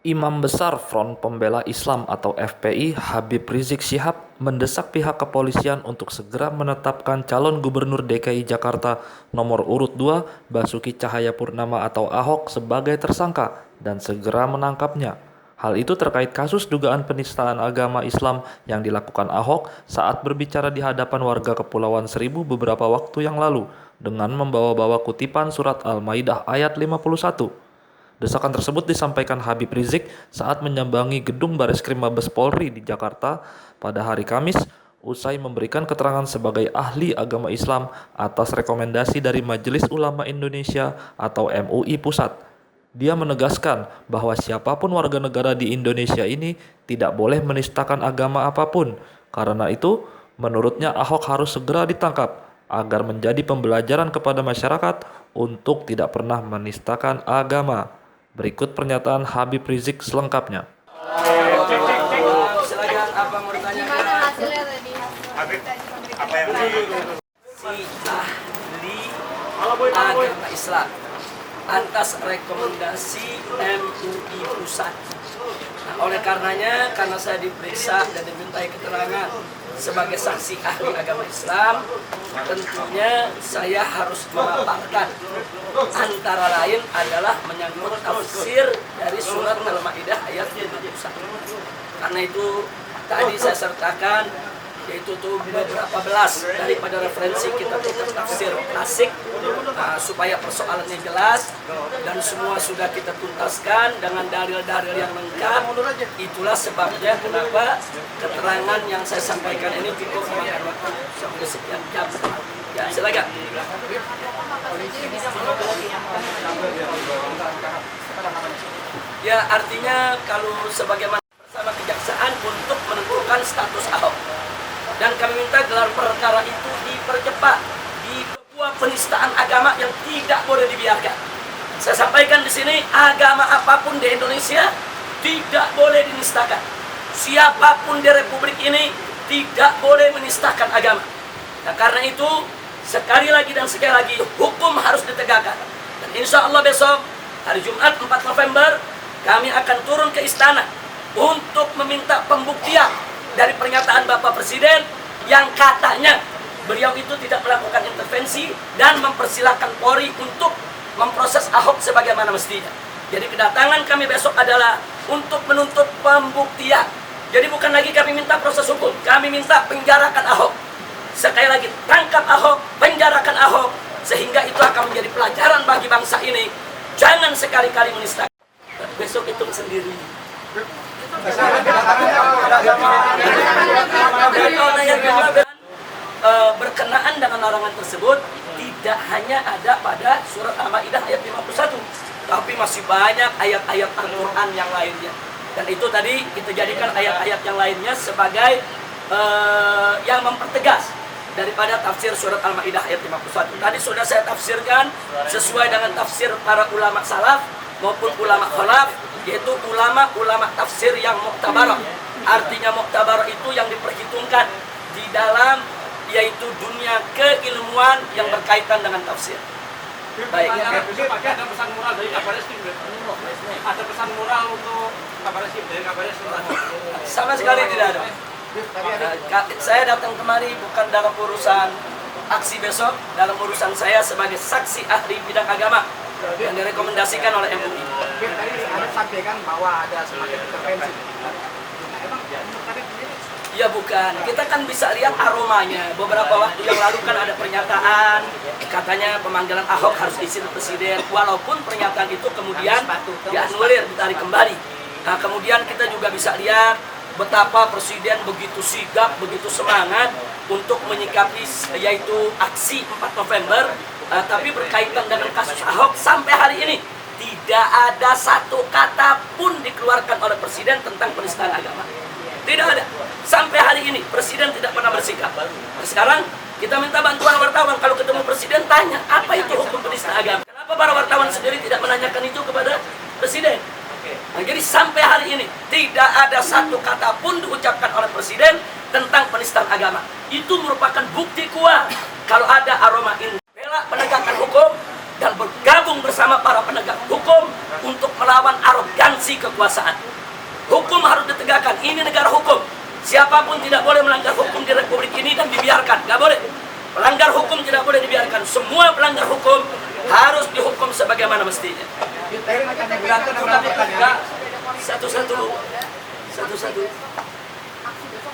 Imam Besar Front Pembela Islam atau FPI Habib Rizik Syihab mendesak pihak kepolisian untuk segera menetapkan calon gubernur DKI Jakarta nomor urut 2 Basuki Cahayapurnama atau Ahok sebagai tersangka dan segera menangkapnya. Hal itu terkait kasus dugaan penistaan agama Islam yang dilakukan Ahok saat berbicara di hadapan warga Kepulauan Seribu beberapa waktu yang lalu dengan membawa-bawa kutipan surat Al-Maidah ayat 51. Desakan tersebut disampaikan Habib Rizik saat menyambangi gedung Bareskrim Mabes Polri di Jakarta pada hari Kamis usai memberikan keterangan sebagai ahli agama Islam atas rekomendasi dari Majelis Ulama Indonesia atau MUI Pusat. Dia menegaskan bahwa siapapun warga negara di Indonesia ini tidak boleh menistakan agama apapun. Karena itu, menurutnya Ahok harus segera ditangkap agar menjadi pembelajaran kepada masyarakat untuk tidak pernah menistakan agama. Berikut pernyataan Habib Rizik selengkapnya. Silakan, apa mau ditanyakan? Gimana hasilnya tadi? Habib, apa yang Si ahli agama Islam atas rekomendasi MUI Pusat. Nah, oleh karenanya, karena saya diperiksa dan dimintai keterangan sebagai saksi ahli agama Islam, tentunya saya harus memaparkan antara lain adalah menyangkut tafsir dari surat Al-Maidah ayat 51. Karena itu tadi saya sertakan yaitu tuh beberapa belas daripada referensi kitab tafsir klasik supaya persoalannya jelas dan semua sudah kita tuntaskan dengan dalil-dalil yang lengkap. Itulah sebabnya kenapa keterangan yang saya sampaikan ini cukup memakan waktu sampai sekian jam. Ya, silakan. Ya, artinya kalau sebagaimana bersama kejaksaan untuk menentukan status Ahok. Dan kami minta gelar perkara itu dipercepat di sebuah penistaan agama yang tidak boleh dibiarkan. Saya sampaikan di sini, agama apapun di Indonesia tidak boleh dinistakan. Siapapun di Republik ini tidak boleh menistakan agama. Nah, karena itu sekali lagi dan sekali lagi hukum harus ditegakkan. Dan insya Allah besok hari Jumat 4 November kami akan turun ke istana untuk meminta pembuktian dari pernyataan Bapak Presiden yang katanya beliau itu tidak melakukan intervensi dan mempersilahkan Polri untuk memproses Ahok sebagaimana mestinya. Jadi kedatangan kami besok adalah untuk menuntut pembuktian. Jadi bukan lagi kami minta proses hukum, kami minta penjarakan Ahok. Sekali lagi, tangkap Ahok, penjarakan Ahok, sehingga itu akan menjadi pelajaran bagi bangsa ini. Jangan sekali-kali menistakan. Besok hitung sendiri. Berkenaan dengan larangan tersebut tidak hanya ada pada surat Al-Maidah ayat 51, tapi masih banyak ayat-ayat Al-Quran yang lainnya. Dan itu tadi kita jadikan ayat-ayat yang lainnya sebagai yang mempertegas daripada tafsir surat Al-Maidah ayat 51. Tadi sudah saya tafsirkan sesuai dengan tafsir para ulama salaf maupun ulama khalaf, yaitu ulama-ulama tafsir yang muktabarah. Artinya muktabarah itu yang diperhitungkan di dalam yaitu dunia keilmuan yang berkaitan dengan tafsir. Baik. Ada pesan moral dari kabar eskrim? Ada pesan moral untuk kabar eskrim dari kabar eskrim? Sama sekali tidak ada. Saya datang kemari bukan dalam urusan aksi besok, dalam urusan saya sebagai saksi ahli bidang agama yang direkomendasikan oleh MUI. Tadi Anda sampaikan bahwa ada semacam intervensi. Ya bukan, kita kan bisa lihat aromanya. Beberapa waktu yang lalu kan ada pernyataan katanya pemanggilan Ahok harus izin presiden, walaupun pernyataan itu kemudian dianulir, ditarik kembali. Nah, kemudian kita juga bisa lihat betapa presiden begitu sigap, begitu semangat untuk menyikapi yaitu aksi 4 November, tapi berkaitan dengan kasus Ahok sampai hari ini tidak ada satu kata pun dikeluarkan oleh presiden tentang penistaan agama. Tidak ada. Sampai hari ini presiden tidak pernah bersikap. Nah, sekarang kita minta bantuan wartawan, kalau ketemu presiden tanya apa itu hukum penista agama. Kenapa para wartawan sendiri tidak menanyakan itu kepada presiden? Nah, jadi sampai hari ini tidak ada satu kata pun diucapkan oleh presiden tentang penistaan agama. Itu merupakan bukti kuat kalau ada aroma bela penegakan hukum dan bergabung bersama para penegak hukum untuk melawan arogansi aksi kekuasaan. Hukum harus ditegakkan. Ini negara hukum. Siapapun tidak boleh melanggar hukum di Republik ini dan dibiarkan. Nggak boleh. Pelanggar hukum tidak boleh dibiarkan. Semua pelanggar hukum harus dihukum sebagaimana mestinya. Satu-satu.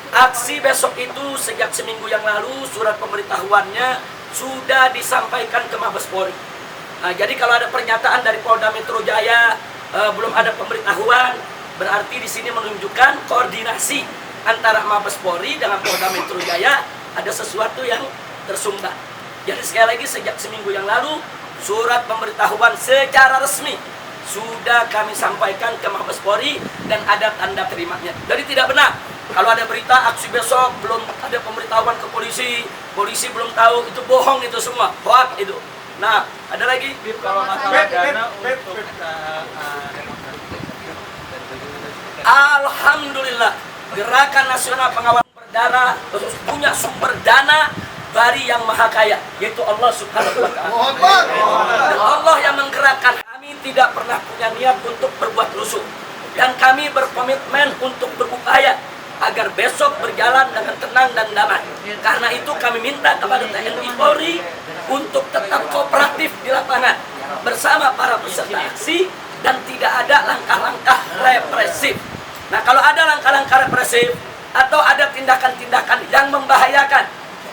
Aksi besok itu sejak seminggu yang lalu surat pemberitahuannya sudah disampaikan ke Mabes Polri. Nah, jadi kalau ada pernyataan dari Polda Metro Jaya belum ada pemberitahuan, berarti di sini menunjukkan koordinasi antara Mabes Polri dengan Polda Metro Jaya ada sesuatu yang tersumbat. Jadi sekali lagi sejak seminggu yang lalu surat pemberitahuan secara resmi sudah kami sampaikan ke Mabes Polri dan ada tanda terimanya. Jadi tidak benar kalau ada berita aksi besok belum ada pemberitahuan ke polisi, polisi belum tahu, itu bohong, itu semua hoax itu. Nah, ada lagi Kalau masalah dana untuk Alhamdulillah, Gerakan Nasional Pengawal Berdarah punya sumber dana dari Yang Maha Kaya, yaitu Allah Subhanahu wa Ta'ala. Dan Allah yang menggerakkan. Kami tidak pernah punya niat untuk berbuat rusuh, dan kami berkomitmen untuk berupaya agar besok berjalan dengan tenang dan damai. Karena itu kami minta kepada TNI Polri untuk tetap kooperatif di lapangan bersama para peserta aksi dan tidak ada langkah-langkah represif. Nah, kalau ada langkah-langkah represif atau ada tindakan-tindakan yang membahayakan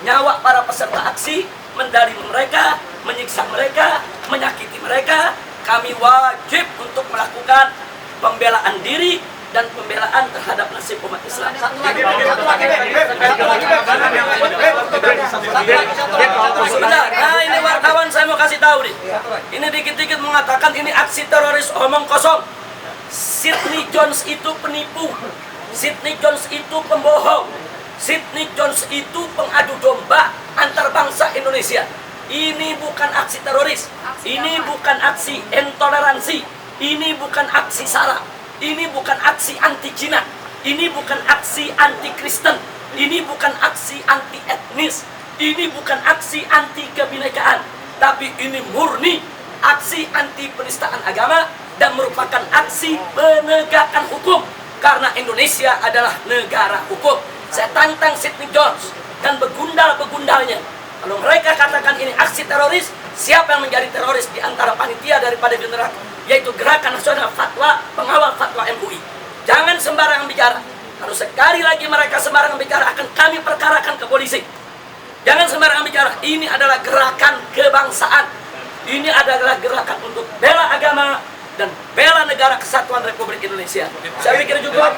nyawa para peserta aksi, mendalimi mereka, menyiksa mereka, menyakiti mereka, kami wajib untuk melakukan pembelaan diri dan pembelaan terhadap nasib umat Islam. Sebentar, nah ini wartawan saya mau kasih tahu nih. Ini dikit-dikit mengatakan ini aksi teroris, omong kosong. Sidney Jones itu penipu, Sidney Jones itu pembohong, Sidney Jones itu pengadu domba antar bangsa Indonesia. Ini bukan aksi teroris, ini bukan aksi intoleransi, ini bukan aksi SARA, ini bukan aksi anti Cina, ini bukan aksi anti Kristen, ini bukan aksi anti etnis, ini bukan aksi anti kebinekaan, tapi ini murni aksi anti penistaan agama dan merupakan aksi penegakan hukum, karena Indonesia adalah negara hukum. Saya tantang Sidney Jones dan begundal-begundalnya. Kalau mereka katakan ini aksi teroris, siapa yang menjadi teroris di antara panitia daripada general, yaitu Gerakan Nasional Fatwa Pengawal Fatwa MUI. Jangan sembarangan bicara. Kalau sekali lagi mereka sembarangan bicara, akan kami perkarakan ke polisi. Jangan sembarangan bicara. Ini adalah gerakan kebangsaan. Ini adalah gerakan untuk bela agama dan bela negara kesatuan Republik Indonesia. Saya pikir cukup.